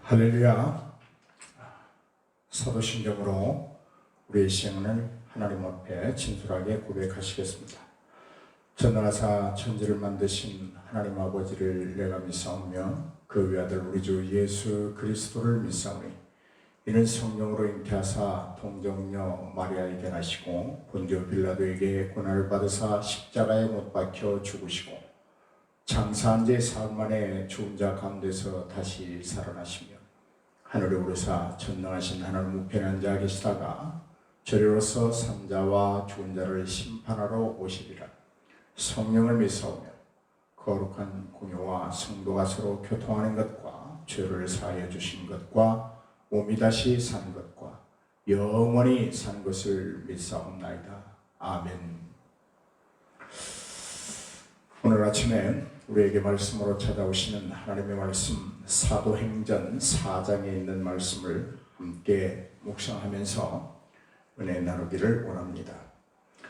할렐루야. 사도신경으로 우리의 시행을 하나님 앞에 진솔하게 고백하시겠습니다. 전능하사 천지를 만드신 하나님 아버지를 내가 믿사오며 그 외아들 우리 주 예수 그리스도를 믿사오니 이는 성령으로 잉태하사 동정녀 마리아에게 나시고 본디오 빌라도에게 고난을 받으사 십자가에 못 박혀 죽으시고 장사한 지 사흘 만에 죽은 자 가운데서 다시 살아나시며 하늘에 오르사 전능하신 하나님 우편에 앉아 계시다가 저리로서 산자와 죽은 자를 심판하러 오시리라. 성령을 믿사오며 거룩한 공효와 성도가 서로 교통하는 것과 죄를 사하여 주신 것과 몸이 다시 산 것과 영원히 산 것을 믿사옵나이다. 아멘. 오늘 아침에 우리에게 말씀으로 찾아오시는 하나님의 말씀 사도행전 4장에 있는 말씀을 함께 묵상하면서 은혜 나누기를 원합니다.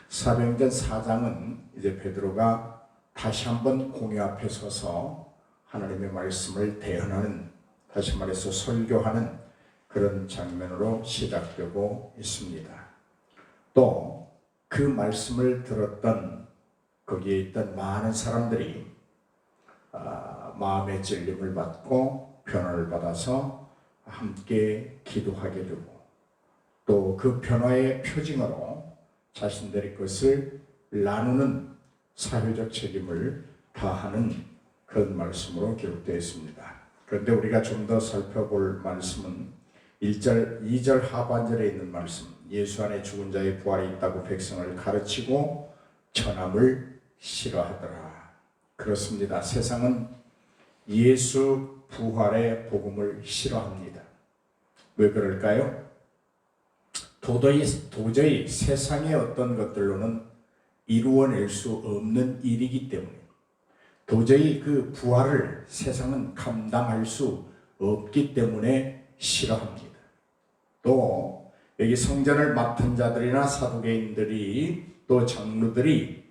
사도행전 4장은 이제 베드로가 다시 한번 공회 앞에 서서 하나님의 말씀을 대언하는, 다시 말해서 설교하는 그런 장면으로 시작되고 있습니다. 또 그 말씀을 들었던 거기에 있던 많은 사람들이 마음의 찔림을 받고 변화를 받아서 함께 기도하게 되고 또 그 변화의 표징으로 자신들의 것을 나누는 사회적 책임을 다하는 그런 말씀으로 기록되어 있습니다. 그런데 우리가 좀 더 살펴볼 말씀은 1절, 2절 하반절에 있는 말씀, 예수 안에 죽은 자의 부활이 있다고 백성을 가르치고 천함을 싫어하더라. 그렇습니다. 세상은 예수 부활의 복음을 싫어합니다. 왜 그럴까요? 도저히 세상의 어떤 것들로는 이루어낼 수 없는 일이기 때문에 도저히 그 부활을 세상은 감당할 수 없기 때문에 싫어합니다. 또 여기 성전을 맡은 자들이나 사두개인들이 또 장로들이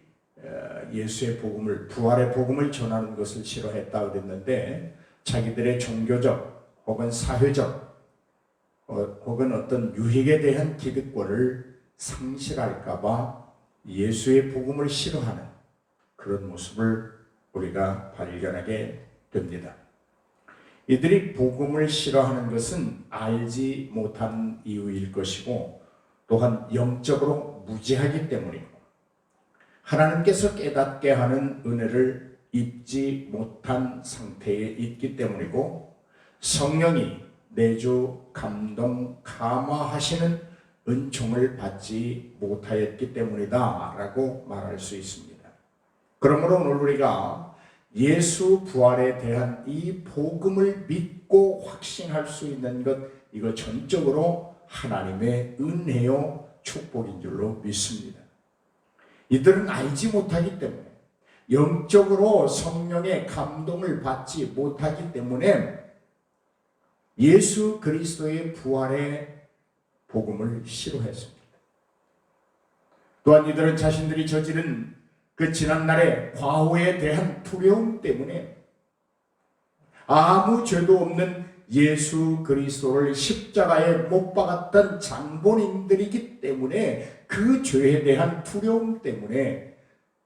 예수의 복음을, 부활의 복음을 전하는 것을 싫어했다 그랬는데 자기들의 종교적 혹은 사회적 혹은 어떤 유익에 대한 기득권을 상실할까봐 예수의 복음을 싫어하는 그런 모습을 우리가 발견하게 됩니다. 이들이 복음을 싫어하는 것은 알지 못한 이유일 것이고 또한 영적으로 무지하기 때문이고 하나님께서 깨닫게 하는 은혜를 입지 못한 상태에 있기 때문이고 성령이 내주 감동 감화하시는 은총을 받지 못하였기 때문이다 라고 말할 수 있습니다. 그러므로 오늘 우리가 예수 부활에 대한 이 복음을 믿고 확신할 수 있는 것, 이거 전적으로 하나님의 은혜요 축복인 줄로 믿습니다. 이들은 알지 못하기 때문에 영적으로 성령의 감동을 받지 못하기 때문에 예수 그리스도의 부활의 복음을 싫어했습니다. 또한 이들은 자신들이 저지른 그 지난날의 과오에 대한 두려움 때문에 아무 죄도 없는 예수 그리스도를 십자가에 못 박았던 장본인들이기 때문에 그 죄에 대한 두려움 때문에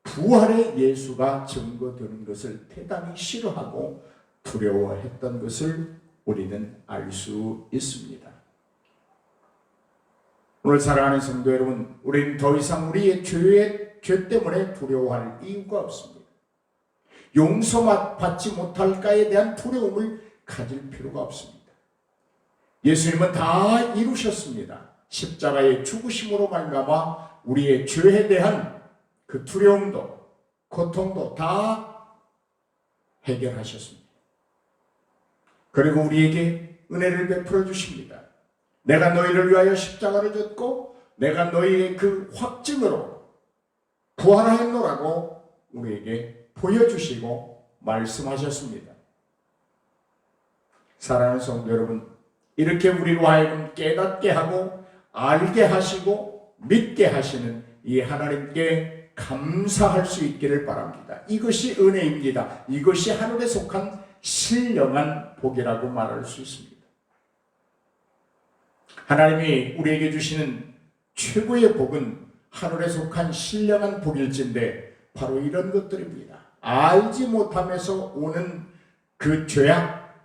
부활의 예수가 증거되는 것을 대단히 싫어하고 두려워했던 것을 우리는 알 수 있습니다. 오늘 사랑하는 성도 여러분, 우리는 더 이상 우리의 죄 때문에 두려워할 이유가 없습니다. 용서받지 못할까에 대한 두려움을 가질 필요가 없습니다. 예수님은 다 이루셨습니다. 십자가의 죽으심으로 말미암아 우리의 죄에 대한 그 두려움도 고통도 다 해결하셨습니다. 그리고 우리에게 은혜를 베풀어 주십니다. 내가 너희를 위하여 십자가를 졌고 내가 너희의 그 확증으로 부활하였노라고 우리에게 보여주시고 말씀하셨습니다. 사랑하는 성도 여러분, 이렇게 우리로 하여금 깨닫게 하고 알게 하시고 믿게 하시는 이 하나님께 감사할 수 있기를 바랍니다. 이것이 은혜입니다. 이것이 하늘에 속한 신령한 복이라고 말할 수 있습니다. 하나님이 우리에게 주시는 최고의 복은 하늘에 속한 신령한 복일진데 바로 이런 것들입니다. 알지 못함에서 오는 그 죄악,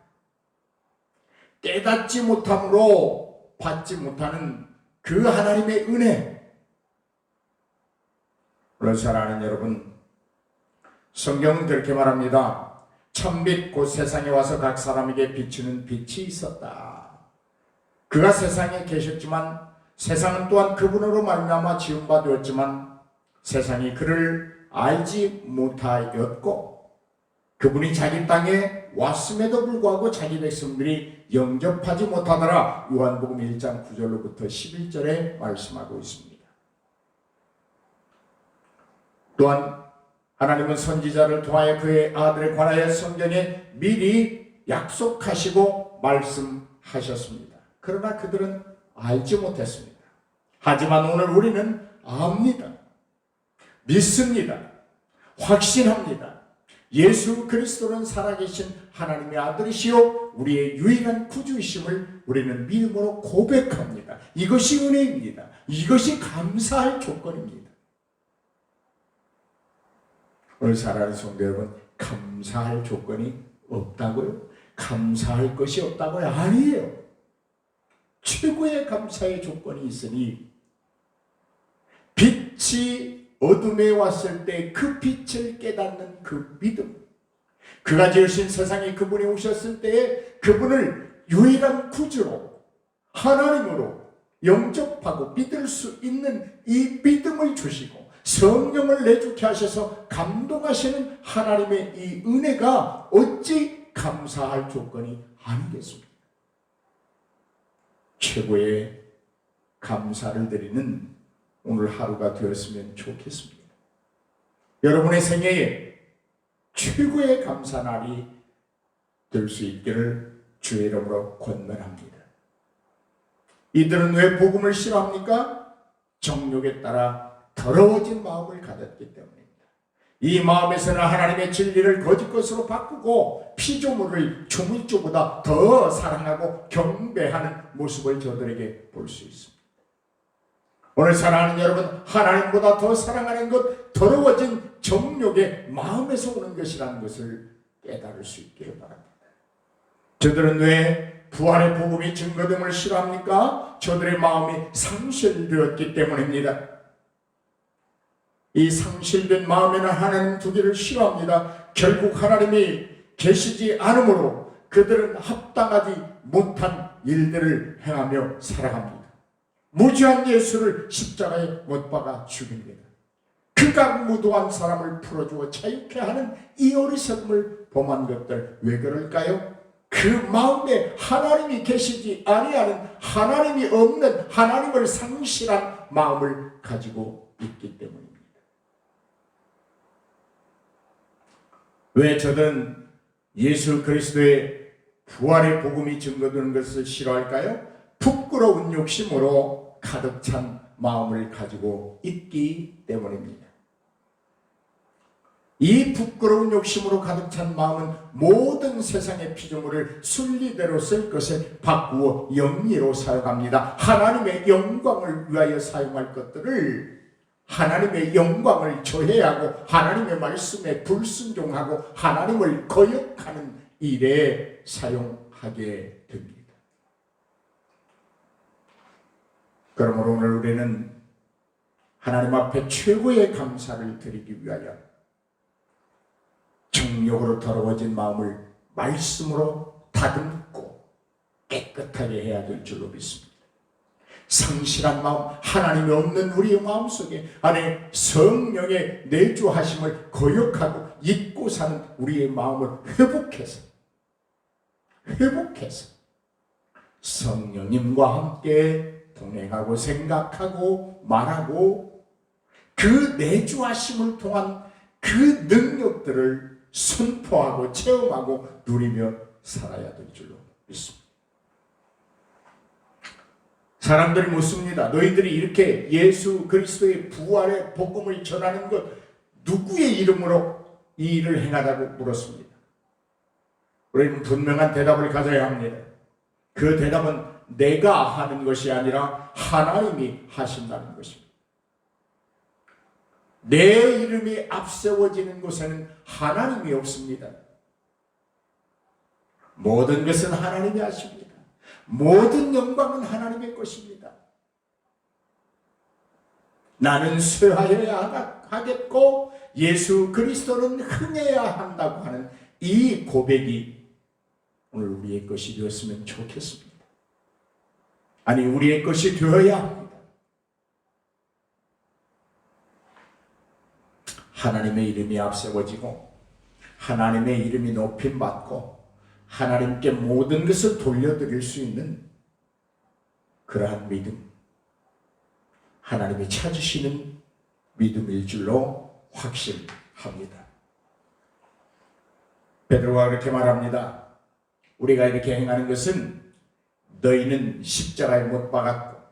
깨닫지 못함으로 받지 못하는 그 하나님의 은혜. 물론 사랑하는 여러분, 성경은 그렇게 말합니다. 천빛 곧 세상에 와서 각 사람에게 비추는 빛이 있었다. 그가 세상에 계셨지만 세상은 또한 그분으로 말미암아 지은 바 되었지만 세상이 그를 알지 못하였고 그분이 자기 땅에 왔음에도 불구하고 자기 백성들이 영접하지 못하더라. 요한복음 1장 9절로부터 11절에 말씀하고 있습니다. 또한 하나님은 선지자를 통하여 그의 아들에 관하여 성경에 미리 약속하시고 말씀하셨습니다. 그러나 그들은 알지 못했습니다. 하지만 오늘 우리는 압니다. 믿습니다. 확신합니다. 예수 그리스도는 살아계신 하나님의 아들이시요 우리의 유일한 구주이심을 우리는 믿음으로 고백합니다. 이것이 은혜입니다. 이것이 감사할 조건입니다. 오늘 사랑하는 성도 여러분, 감사할 조건이 없다고요? 감사할 것이 없다고요? 아니에요. 최고의 감사의 조건이 있으니 빛이 어둠에 왔을 때 그 빛을 깨닫는 그 믿음, 그가 지으신 세상에 그분이 오셨을 때에 그분을 유일한 구주로 하나님으로 영접하고 믿을 수 있는 이 믿음을 주시고 성령을 내주게 하셔서 감동하시는 하나님의 이 은혜가 어찌 감사할 조건이 아니겠습니까? 최고의 감사를 드리는 오늘 하루가 되었으면 좋겠습니다. 여러분의 생애에 최고의 감사 날이 될 수 있기를 주의 이름으로 권면합니다. 이들은 왜 복음을 싫어합니까? 정욕에 따라 더러워진 마음을 가졌기 때문입니다. 이 마음에서는 하나님의 진리를 거짓 것으로 바꾸고 피조물을 조물주보다 더 사랑하고 경배하는 모습을 저들에게 볼 수 있습니다. 오늘 사랑하는 여러분, 하나님보다 더 사랑하는 것, 더러워진 정욕의 마음에서 오는 것이라는 것을 깨달을 수 있기를 바랍니다. 저들은 왜 부활의 복음이 증거됨을 싫어합니까? 저들의 마음이 상실되었기 때문입니다. 이 상실된 마음에는 하나님 두기를 싫어합니다. 결국 하나님이 계시지 않으므로 그들은 합당하지 못한 일들을 행하며 살아갑니다. 무죄한 예수를 십자가에 못 박아 죽입니다. 그가 무도한 사람을 풀어주어 자유케 하는 이 어리석음을 범한 것들, 왜 그럴까요? 그 마음에 하나님이 계시지 아니하는, 하나님이 없는, 하나님을 상실한 마음을 가지고 있기 때문입니다. 왜 저는 예수 그리스도의 부활의 복음이 증거되는 것을 싫어할까요? 부끄러운 욕심으로 가득 찬 마음을 가지고 있기 때문입니다. 이 부끄러운 욕심으로 가득 찬 마음은 모든 세상의 피조물을 순리대로 쓸 것을 바꾸어 영리로 사용합니다. 하나님의 영광을 위하여 사용할 것들을 하나님의 영광을 저해하고 하나님의 말씀에 불순종하고 하나님을 거역하는 일에 사용하게 됩니다. 그러므로 오늘 우리는 하나님 앞에 최고의 감사를 드리기 위하여 정욕으로 더러워진 마음을 말씀으로 다듬고 깨끗하게 해야 될 줄로 믿습니다. 상실한 마음, 하나님이 없는 우리의 마음속에 안에 성령의 내주하심을 거역하고 잊고 사는 우리의 마음을 회복해서 성령님과 함께 동행하고 생각하고 말하고 그 내주하심을 통한 그 능력들을 선포하고 체험하고 누리며 살아야 될 줄로 믿습니다. 사람들이 묻습니다. 너희들이 이렇게 예수 그리스도의 부활의 복음을 전하는 것 누구의 이름으로 이 일을 행하다고 물었습니다. 우리는 분명한 대답을 가져야 합니다. 그 대답은 내가 하는 것이 아니라 하나님이 하신다는 것입니다. 내 이름이 앞세워지는 곳에는 하나님이 없습니다. 모든 것은 하나님이 하십니다. 모든 영광은 하나님의 것입니다. 나는 쇠하여야 하겠고 예수 그리스도는 흥해야 한다고 하는 이 고백이 오늘 우리의 것이 되었으면 좋겠습니다. 아니, 우리의 것이 되어야 합니다. 하나님의 이름이 앞세워지고 하나님의 이름이 높임받고 하나님께 모든 것을 돌려드릴 수 있는 그러한 믿음, 하나님이 찾으시는 믿음일 줄로 확신합니다. 베드로가 그렇게 말합니다. 우리가 이렇게 행하는 것은 너희는 십자가에 못 박았고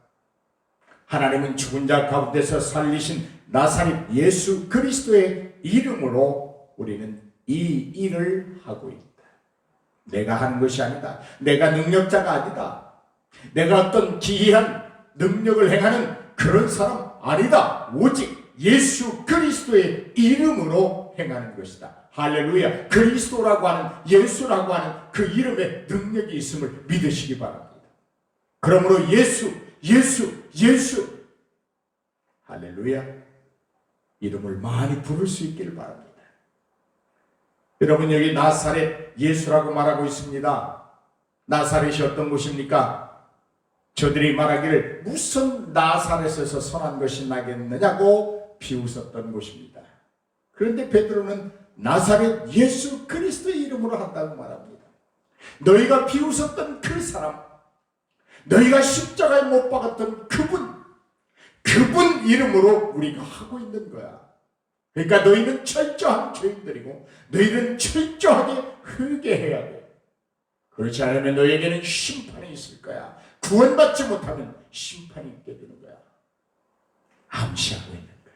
하나님은 죽은 자 가운데서 살리신 나사렛 예수 그리스도의 이름으로 우리는 이 일을 하고 있다. 내가 하는 것이 아니다. 내가 능력자가 아니다. 내가 어떤 기이한 능력을 행하는 그런 사람 아니다. 오직 예수 그리스도의 이름으로 행하는 것이다. 할렐루야. 그리스도라고 하는, 예수라고 하는 그 이름에 능력이 있음을 믿으시기 바랍니다. 그러므로 예수 할렐루야 이름을 많이 부를 수 있기를 바랍니다. 여러분, 여기 나사렛 예수라고 말하고 있습니다. 나사렛이 어떤 곳입니까? 저들이 말하기를 무슨 나사렛에서 선한 것이 나겠느냐고 비웃었던 곳입니다. 그런데 베드로는 나사렛 예수 그리스도의 이름으로 한다고 말합니다. 너희가 비웃었던 그 사람, 너희가 십자가에 못 박았던 그분 이름으로 우리가 하고 있는 거야. 그러니까 너희는 철저한 죄인들이고 너희는 철저하게 회개해야 돼. 그렇지 않으면 너희에게는 심판이 있을 거야. 구원받지 못하면 심판이 있게 되는 거야. 암시하고 있는 거야.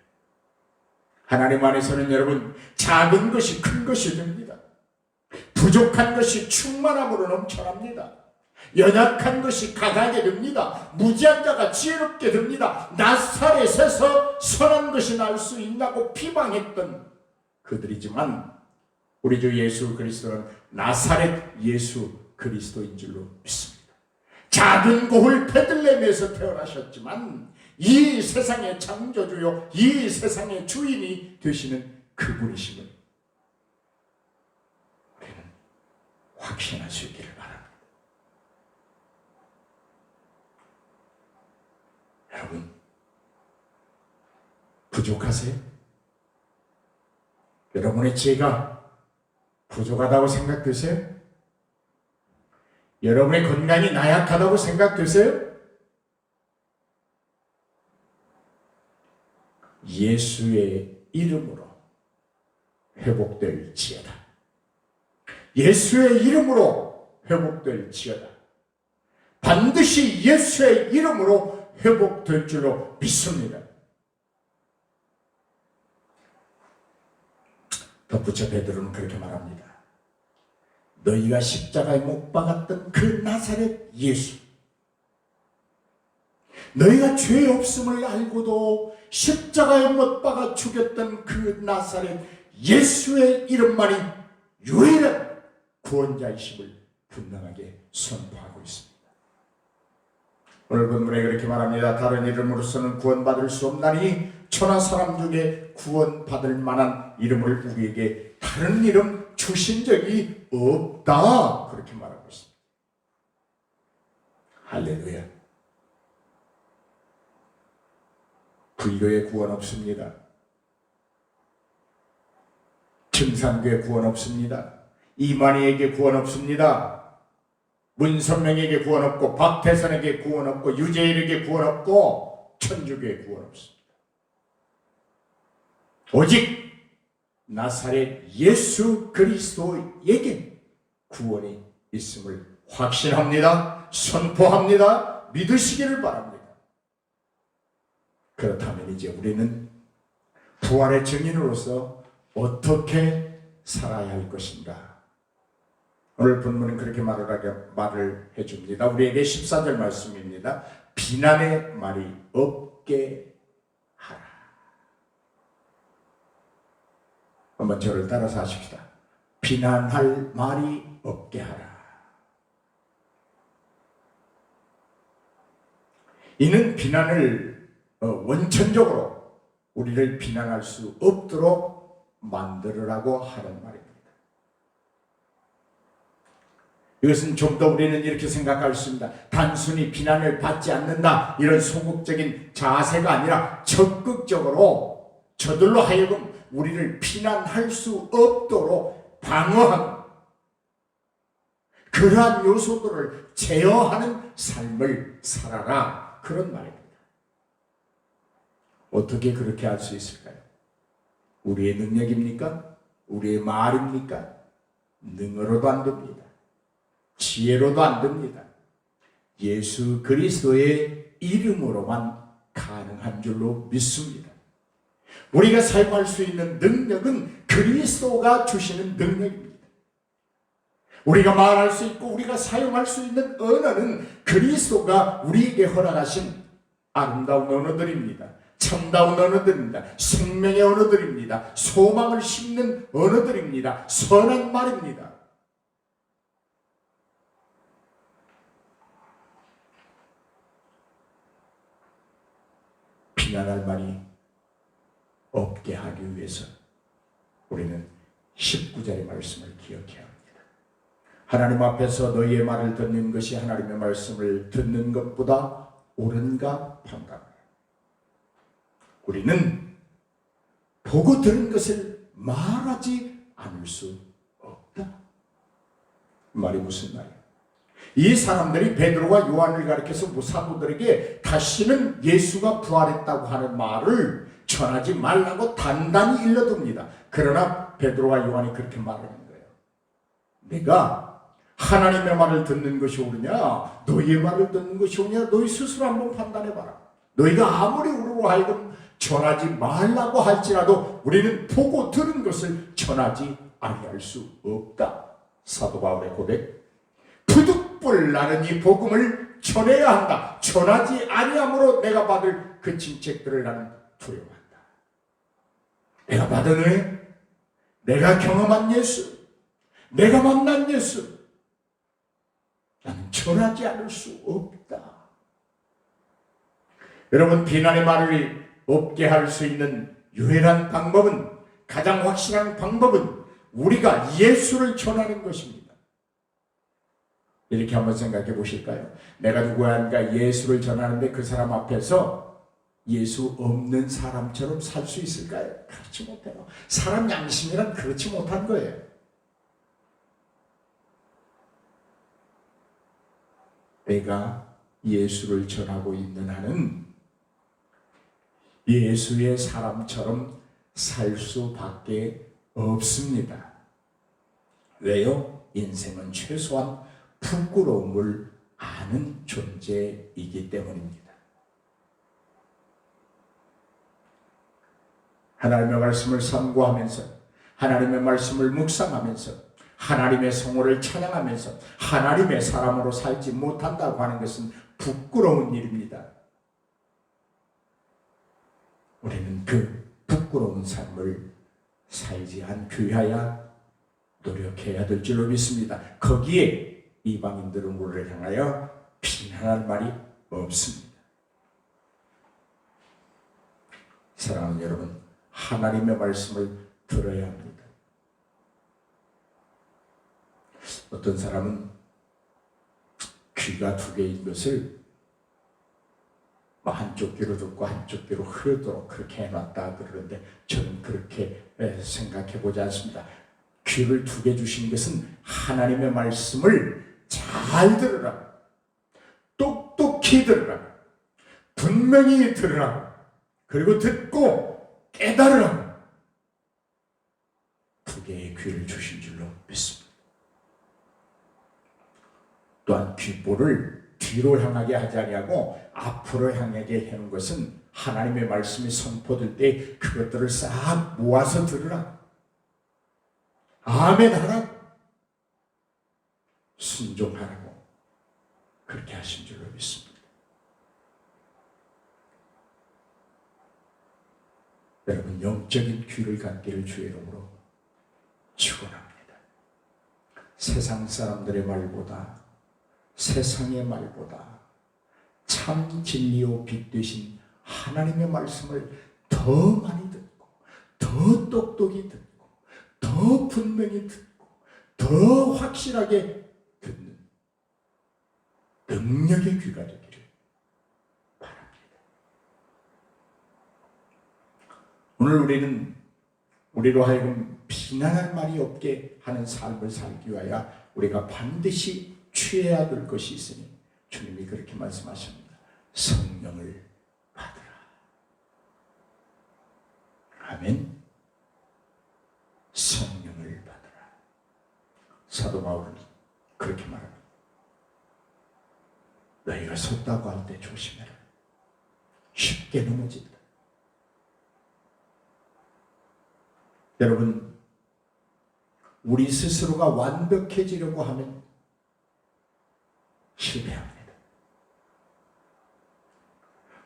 하나님 안에서는 여러분, 작은 것이 큰 것이 됩니다. 부족한 것이 충만함으로 넘쳐납니다. 연약한 것이 강하게 됩니다. 무지한 자가 지혜롭게 됩니다. 나사렛에서 선한 것이 날 수 있다고 비방했던 그들이지만 우리 주 예수 그리스도는 나사렛 예수 그리스도인 줄로 믿습니다. 작은 고을 베들레헴에서 태어나셨지만 이 세상의 창조주요, 이 세상의 주인이 되시는 그분이심을 우리는 확신할 수 있기를 바랍니다. 여러분, 부족하세요? 여러분의 지혜가 부족하다고 생각되세요? 여러분의 건강이 나약하다고 생각되세요? 예수의 이름으로 회복될지어다. 예수의 이름으로 회복될지어다. 반드시 예수의 이름으로 회복될 줄로 믿습니다. 덧붙여 베드로는 그렇게 말합니다. 너희가 십자가에 못 박았던 그 나사렛 예수, 너희가 죄 없음을 알고도 십자가에 못 박아 죽였던 그 나사렛 예수의 이름만이 유일한 구원자이심을 분명하게 선포하고 있습니다. 오늘 본문에 그렇게 말합니다. 다른 이름으로서는 구원받을 수 없나니 천하 사람 중에 구원받을 만한 이름을 우리에게 다른 이름 주신 적이 없다. 그렇게 말하고 있습니다. 할렐루야. 불교에 구원 없습니다. 증산교에 구원 없습니다. 이만희에게 구원 없습니다. 문선명에게 구원 없고 박태선에게 구원 없고 유재일에게 구원 없고 천주교에 구원 없습니다. 오직 나사렛 예수 그리스도에게 구원이 있음을 확신합니다. 선포합니다. 믿으시기를 바랍니다. 그렇다면 이제 우리는 부활의 증인으로서 어떻게 살아야 할 것인가? 오늘 본문은 그렇게 말을 해줍니다. 우리에게 14절 말씀입니다. 비난의 말이 없게 하라. 한번 저를 따라서 하십시다. 비난할 말이 없게 하라. 이는 비난을 원천적으로 우리를 비난할 수 없도록 만들으라고 하는 말입니다. 이것은 좀 더 우리는 이렇게 생각할 수 있습니다. 단순히 비난을 받지 않는다 이런 소극적인 자세가 아니라 적극적으로 저들로 하여금 우리를 비난할 수 없도록 방어하고 그러한 요소들을 제어하는 삶을 살아라, 그런 말입니다. 어떻게 그렇게 할 수 있을까요? 우리의 능력입니까? 우리의 말입니까? 능으로도 안 됩니다. 지혜로도 안 됩니다. 예수 그리스도의 이름으로만 가능한 줄로 믿습니다. 우리가 사용할 수 있는 능력은 그리스도가 주시는 능력입니다. 우리가 말할 수 있고 우리가 사용할 수 있는 언어는 그리스도가 우리에게 허락하신 아름다운 언어들입니다. 참다운 언어들입니다. 생명의 언어들입니다. 소망을 심는 언어들입니다. 선한 말입니다. 비난할 말이 없게 하기 위해서 우리는 19절의 말씀을 기억해야 합니다. 하나님 앞에서 너희의 말을 듣는 것이 하나님의 말씀을 듣는 것보다 옳은가 판단하라. 우리는 보고 들은 것을 말하지 않을 수 없다. 말이 무슨 말이야? 이 사람들이 베드로와 요한을 가리켜서 사도들에게 다시는 예수가 부활했다고 하는 말을 전하지 말라고 단단히 일러둡니다. 그러나 베드로와 요한이 그렇게 말하는 거예요. 내가 하나님의 말을 듣는 것이 옳으냐 너희의 말을 듣는 것이 옳으냐 너희 스스로 한번 판단해봐라. 너희가 아무리 우리로 하여금 전하지 말라고 할지라도 우리는 보고 들은 것을 전하지 아니할 수 없다. 사도 바울의 고백. 부득불 나는 이 복음을 전해야 한다. 전하지 아니함으로 내가 받을 그 징책들을 나는 두려워한다. 내가 받은 은혜, 내가 경험한 예수, 내가 만난 예수, 나는 전하지 않을 수 없다. 여러분, 비난의 말을 없게 할 수 있는 유일한 방법은, 가장 확실한 방법은 우리가 예수를 전하는 것입니다. 이렇게 한번 생각해 보실까요? 내가 누구인가 예수를 전하는데 그 사람 앞에서 예수 없는 사람처럼 살 수 있을까요? 그렇지 못해요. 사람 양심이란 그렇지 못한 거예요. 내가 예수를 전하고 있는 한은 예수의 사람처럼 살 수밖에 없습니다. 왜요? 인생은 최소한 부끄러움을 아는 존재이기 때문입니다. 하나님의 말씀을 선고하면서, 하나님의 말씀을 묵상하면서, 하나님의 성호를 찬양하면서 하나님의 사람으로 살지 못한다고 하는 것은 부끄러운 일입니다. 우리는 그 부끄러운 삶을 살지 않기 위하여 노력해야 될 줄로 믿습니다. 거기에 이방인들은 우리를 향하여 비난할 말이 없습니다. 사랑하는 여러분, 하나님의 말씀을 들어야 합니다. 어떤 사람은 귀가 두 개인 것을 한쪽 귀로 듣고 한쪽 귀로 흐르도록 그렇게 해놨다 그러는데 저는 그렇게 생각해 보지 않습니다. 귀를 두 개 주신 것은 하나님의 말씀을 잘 들으라, 똑똑히 들으라, 분명히 들으라, 그리고 듣고 깨달으라. 두 개의 귀를 주신 줄로 믿습니다. 또한 귓볼을 뒤로 향하게 하지 아니하고 앞으로 향하게 하는 것은 하나님의 말씀이 선포될 때 그것들을 싹 모아서 들으라. 아멘 하라. 순종하라고 그렇게 하신 줄로 믿습니다. 여러분, 영적인 귀를 갖기를 주의 이름으로 축원합니다. 세상 사람들의 말보다, 세상의 말보다 참 진리요 빛 되신 하나님의 말씀을 더 많이 듣고, 더 똑똑히 듣고, 더 분명히 듣고, 더 확실하게 듣는 능력의 귀가 되기를 바랍니다. 오늘 우리로 하여금 비난할 말이 없게 하는 삶을 살기 위하여 우리가 반드시 취해야 될 것이 있으니 주님이 그렇게 말씀하십니다. 성령을 받으라. 아멘. 성령을 받으라. 사도 바울은 그렇게 말합니다. 너희가 섰다고 할 때 조심해라. 쉽게 넘어진다. 여러분, 우리 스스로가 완벽해지려고 하면 실패합니다.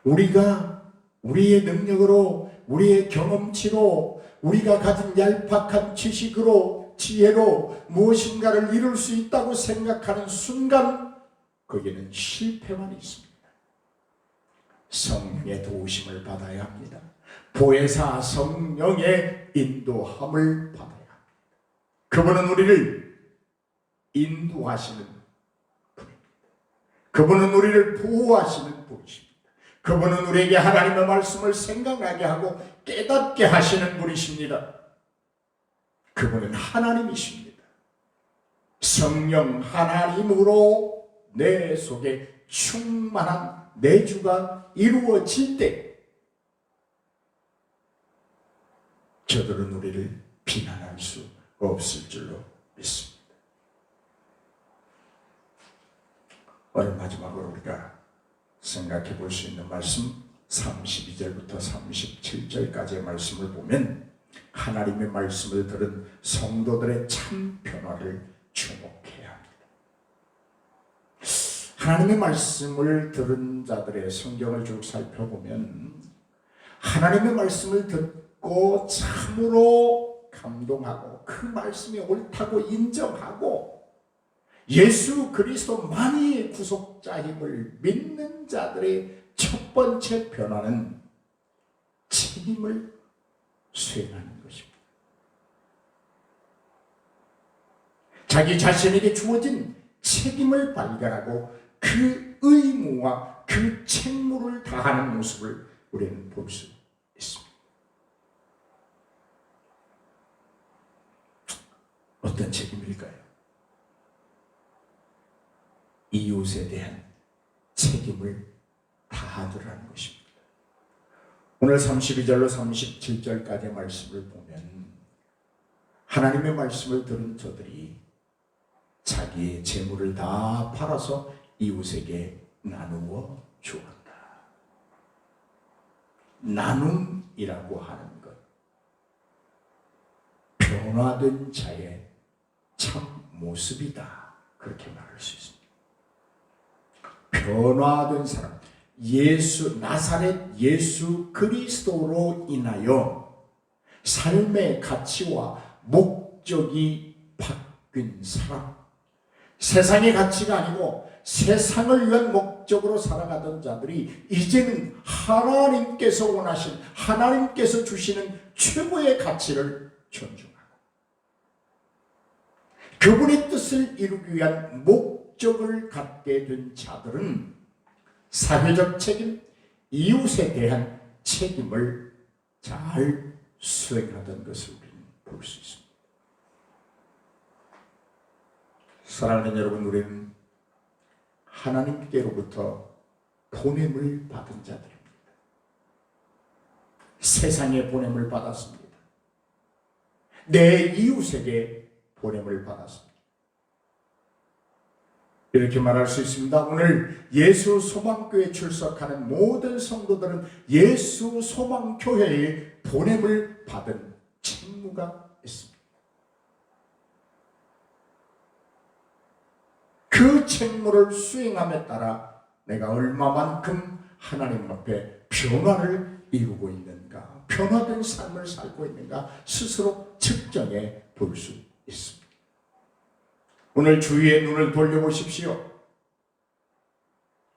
우리가 우리의 능력으로, 우리의 경험치로, 우리가 가진 얄팍한 지식으로, 지혜로 무엇인가를 이룰 수 있다고 생각하는 순간 거기에는 실패만 있습니다. 성령의 도우심을 받아야 합니다. 보혜사 성령의 인도함을 받아야 합니다. 그분은 우리를 인도하시는 분입니다. 그분은 우리를 보호하시는 분이십니다. 그분은 우리에게 하나님의 말씀을 생각나게 하고 깨닫게 하시는 분이십니다. 그분은 하나님이십니다. 성령 하나님으로 내 속에 충만한 내주가 이루어질 때 저들은 우리를 비난할 수 없을 줄로 믿습니다. 오늘 마지막으로 우리가 생각해 볼 수 있는 말씀 32절부터 37절까지의 말씀을 보면 하나님의 말씀을 들은 성도들의 참 변화를 주목해야 합니다. 하나님의 말씀을 들은 자들의 성경을 쭉 살펴보면 하나님의 말씀을 듣고 참으로 감동하고 그 말씀이 옳다고 인정하고 예수 그리스도만이 구속자임을 믿는 자들의 첫 번째 변화는 책임을 수행하는 것입니다. 자기 자신에게 주어진 책임을 발견하고 그 의무와 그 책무를 다하는 모습을 우리는 볼 수 있습니다. 어떤 책임일까요? 이웃에 대한 책임을 다하더라는 것입니다. 오늘 32절로 37절까지의 말씀을 보면 하나님의 말씀을 들은 저들이 자기의 재물을 다 팔아서 이웃에게 나누어 주었다. 나눔이라고 하는 것, 변화된 자의 참 모습이다. 그렇게 말할 수 있습니다. 변화된 사람, 나사렛 예수 그리스도로 인하여 삶의 가치와 목적이 바뀐 사람, 세상의 가치가 아니고 세상을 위한 목적으로 살아가던 자들이 이제는 하나님께서 원하신, 하나님께서 주시는 최고의 가치를 존중하고 그분의 뜻을 이루기 위한 목적을 갖게 된 자들은 사회적 책임, 이웃에 대한 책임을 잘 수행하던 것을 우리는 볼 수 있습니다. 사랑하는 여러분, 우리는 하나님께로부터 보냄을 받은 자들입니다. 세상에 보냄을 받았습니다. 내 이웃에게 보냄을 받았습니다. 이렇게 말할 수 있습니다. 오늘 예수 소망교회에 출석하는 모든 성도들은 예수 소망교회의 보냄을 받은 책무가 있습니다. 그 책무를 수행함에 따라 내가 얼마만큼 하나님 앞에 변화를 이루고 있는가, 변화된 삶을 살고 있는가 스스로 측정해 볼 수 있습니다. 오늘 주위의 눈을 돌려보십시오.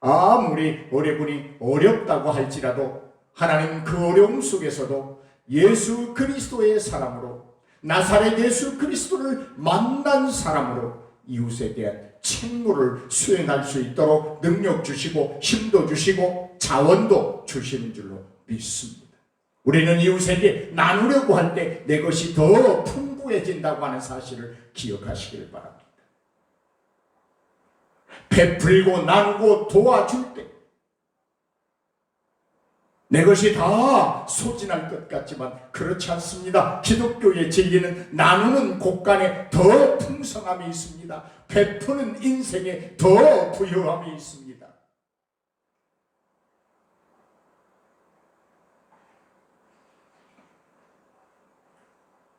아무리 어려분이 어렵다고 할지라도 하나님 그 어려움 속에서도 예수 그리스도의 사람으로, 나사렛 예수 그리스도를 만난 사람으로 이웃에 대한 책무를 수행할 수 있도록 능력 주시고 힘도 주시고 자원도 주시는 줄로 믿습니다. 우리는 이웃에게 나누려고 할 때 내 것이 더 풍부해진다고 하는 사실을 기억하시길 바랍니다. 베풀고 나누고 도와줄 때 내 것이 다 소진할 것 같지만 그렇지 않습니다. 기독교의 진리는 나누는 곳간에 더 풍성함이 있습니다. 베푸는 인생에 더 부유함이 있습니다.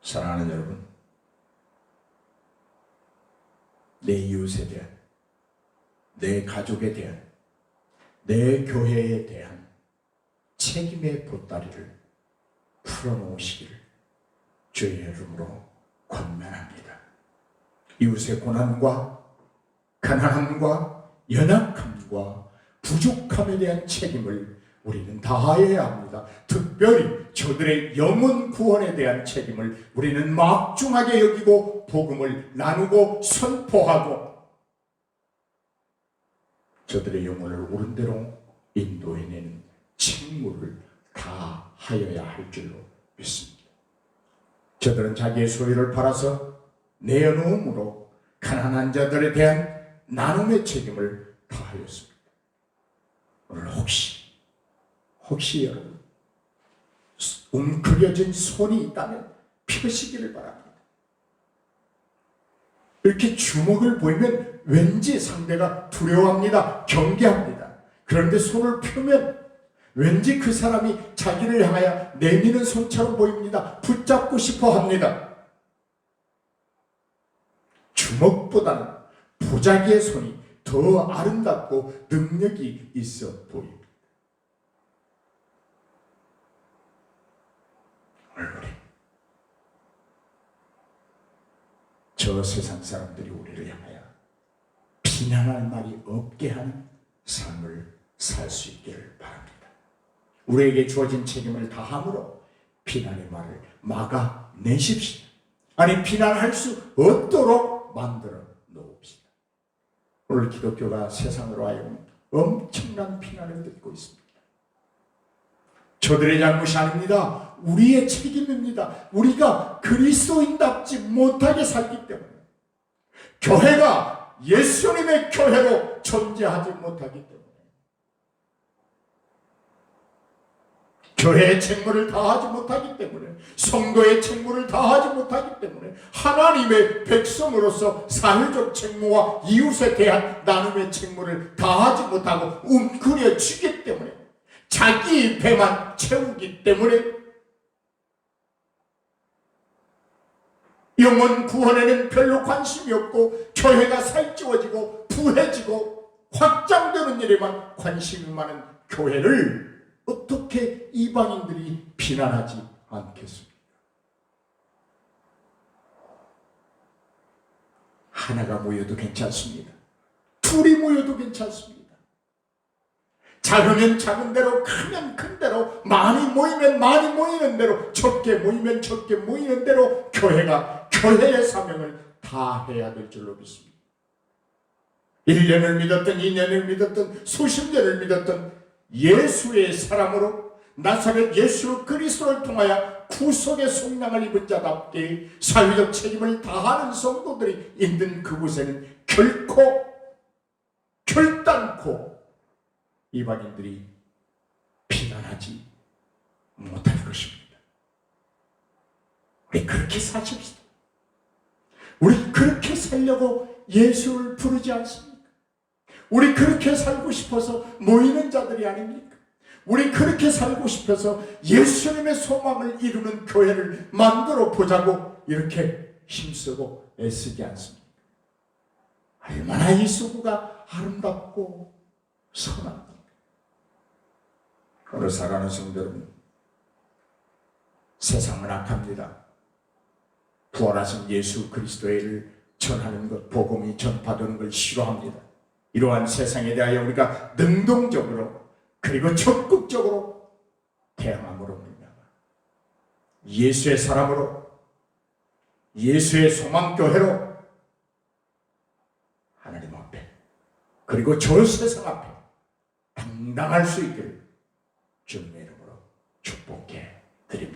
사랑하는 여러분, 내 이웃에 대한, 내 가족에 대한, 내 교회에 대한 책임의 보따리를 풀어놓으시기를 주의 이름으로 권면합니다. 이웃의 고난과 가난함과 연약함과 부족함에 대한 책임을 우리는 다해야 합니다. 특별히 저들의 영혼 구원에 대한 책임을 우리는 막중하게 여기고 복음을 나누고 선포하고 저들의 영혼을 옳은 대로 인도해내는 책무를 다하여야 할 줄로 믿습니다. 저들은 자기의 소유를 팔아서 내어놓음으로 가난한 자들에 대한 나눔의 책임을 다하였습니다. 오늘 혹시 여러분 웅크려진 손이 있다면 펴시기를 바랍니다. 이렇게 주먹을 보이면 왠지 상대가 두려워합니다. 경계합니다. 그런데 손을 펴면 왠지 그 사람이 자기를 향하여 내미는 손처럼 보입니다. 붙잡고 싶어 합니다. 주먹보다는 보자기의 손이 더 아름답고 능력이 있어 보입니다. 오늘 저 세상 사람들이 우리를 향하여 비난할 말이 없게 하는 삶을 살 수 있기를 바랍니다. 우리에게 주어진 책임을 다함으로 비난의 말을 막아내십시오. 아니, 비난할 수 없도록 만들어 놓읍시다. 오늘 기독교가 세상으로 하여금 엄청난 비난을 듣고 있습니다. 저들의 잘못이 아닙니다. 우리의 책임입니다. 우리가 그리스도인답지 못하게 살기 때문에, 교회가 예수님의 교회로 존재하지 못하기 때문에, 교회의 책무를 다하지 못하기 때문에, 성도의 책무를 다하지 못하기 때문에, 하나님의 백성으로서 사회적 책무와 이웃에 대한 나눔의 책무를 다하지 못하고 웅크려지기 때문에, 자기 배만 채우기 때문에 영혼 구원에는 별로 관심이 없고 교회가 살찌워지고 부해지고 확장되는 일에만 관심이 많은 교회를 어떻게 이방인들이 비난하지 않겠습니까? 하나가 모여도 괜찮습니다. 둘이 모여도 괜찮습니다. 작으면 작은 대로, 크면 큰 대로, 많이 모이면 많이 모이는 대로, 적게 모이면 적게 모이는 대로 교회가 교회의 사명을 다해야 될 줄로 믿습니다. 1년을 믿었든 2년을 믿었든 수십 년을 믿었든 예수의 사람으로 나사렛 예수 그리스도를 통하여 구속의 속량을 입은 자답게 사회적 책임을 다하는 성도들이 있는 그곳에는 결단코 이방인들이 비난하지 못할 것입니다. 우리 그렇게 사십시다. 우리 그렇게 살려고 예수를 부르지 않습니까? 우리 그렇게 살고 싶어서 모이는 자들이 아닙니까? 우리 그렇게 살고 싶어서 예수님의 소망을 이루는 교회를 만들어 보자고 이렇게 힘쓰고 애쓰지 않습니까? 얼마나 이 서구가 아름답고 선합니까? 오늘 사랑하는 성도 여러분, 세상은 악합니다. 부활하신 예수 그리스도를 전하는 것, 복음이 전파되는 걸 싫어합니다. 이러한 세상에 대하여 우리가 능동적으로 그리고 적극적으로 대항함으로 말미암아 예수의 사람으로, 예수의 소망교회로 하나님 앞에 그리고 저 세상 앞에 당당할 수 있기를 주님의 이름으로 축복해 드립니다.